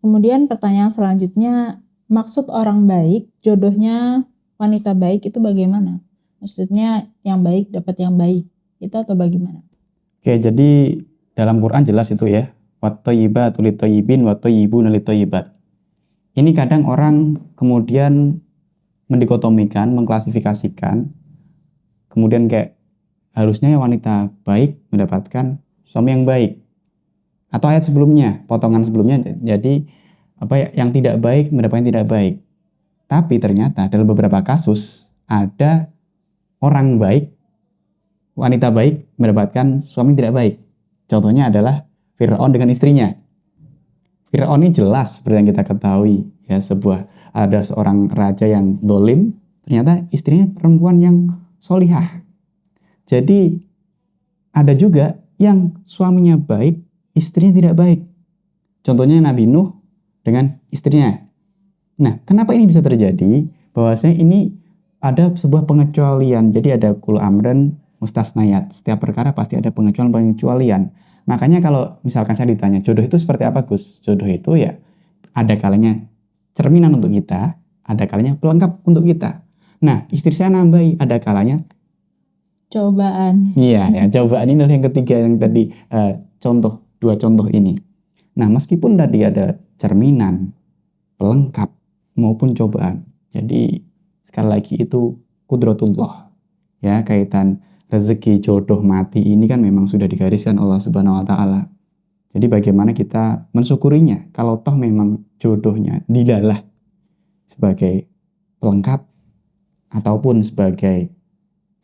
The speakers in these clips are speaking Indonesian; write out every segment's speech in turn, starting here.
Kemudian pertanyaan selanjutnya, maksud orang baik, jodohnya wanita baik itu bagaimana? Maksudnya yang baik dapat yang baik, itu atau bagaimana? Oke, jadi dalam Quran jelas itu ya. Wat-thayyibatu lit-thayyibin wat-thayyibuna lit-thayyibat. Ini kadang orang kemudian mendikotomikan, mengklasifikasikan, kemudian kayak harusnya wanita baik mendapatkan suami yang baik. Atau ayat sebelumnya, potongan sebelumnya, jadi yang tidak baik mendapatkan tidak baik. Tapi ternyata dalam beberapa kasus ada orang baik, wanita baik mendapatkan suami tidak baik. Contohnya adalah Fir'aun dengan istrinya. Fir'aun ini jelas seperti yang kita ketahui ya, ada seorang raja yang dolim, ternyata istrinya perempuan yang solihah. Jadi ada juga yang suaminya baik, istrinya tidak baik. Contohnya Nabi Nuh dengan istrinya. Nah, kenapa ini bisa terjadi? Bahwasanya ini ada sebuah pengecualian. Jadi ada kul amran mustasnayat. Setiap perkara pasti ada pengecualian. Makanya kalau misalkan saya ditanya, jodoh itu seperti apa, Gus? Jodoh itu ya ada kalanya cerminan untuk kita, ada kalanya pelengkap untuk kita. Nah, istri saya nambahi, ada kalanya Cobaan. iya, ya, cobaan ini yang ketiga yang tadi dua contoh ini. Nah, meskipun tadi ada cerminan, pelengkap maupun cobaan. Jadi sekali lagi itu qudratullah. Ya, kaitan rezeki, jodoh, mati ini kan memang sudah digariskan Allah Subhanahu wa taala. Jadi bagaimana kita mensyukurinya kalau toh memang jodohnya dilalah sebagai pelengkap ataupun sebagai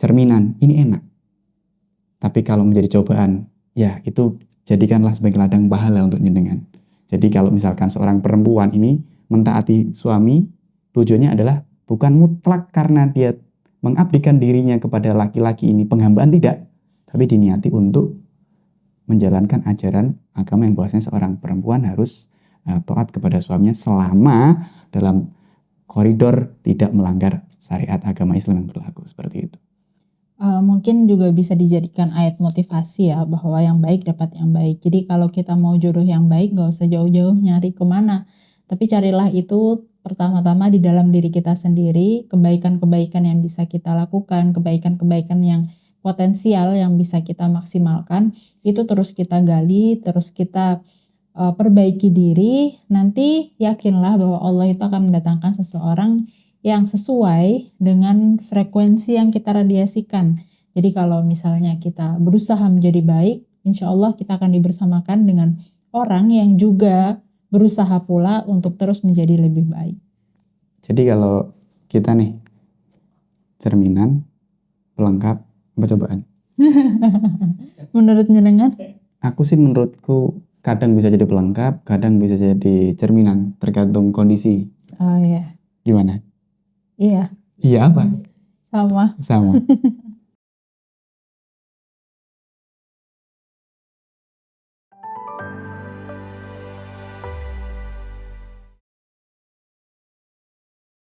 cerminan, ini enak. Tapi kalau menjadi cobaan, ya itu jadikanlah sebagai ladang pahala untuk jenengan. Jadi kalau misalkan seorang perempuan ini mentaati suami, tujuannya adalah bukan mutlak karena dia mengabdikan dirinya kepada laki-laki ini, penghambaan tidak. Tapi diniati untuk menjalankan ajaran agama yang bahwasanya seorang perempuan harus taat kepada suaminya selama dalam koridor tidak melanggar syariat agama Islam yang berlaku, seperti itu. Mungkin juga bisa dijadikan ayat motivasi ya, bahwa yang baik dapat yang baik. Jadi kalau kita mau jodoh yang baik, gak usah jauh-jauh nyari kemana. Tapi carilah itu pertama-tama di dalam diri kita sendiri, kebaikan-kebaikan yang bisa kita lakukan, kebaikan-kebaikan yang potensial yang bisa kita maksimalkan, itu terus kita gali, terus kita perbaiki diri. Nanti yakinlah bahwa Allah itu akan mendatangkan seseorang yang sesuai dengan frekuensi yang kita radiasikan. Jadi kalau misalnya kita berusaha menjadi baik, insya Allah kita akan dibersamakan dengan orang yang juga berusaha pula untuk terus menjadi lebih baik. Jadi kalau kita nih cerminan, pelengkap, apa cobaan? Menurut jenengan? Aku sih menurutku kadang bisa jadi pelengkap, kadang bisa jadi cerminan, tergantung kondisi. Oh iya. Gimana? Iya. Iya apa? Sama. Sama.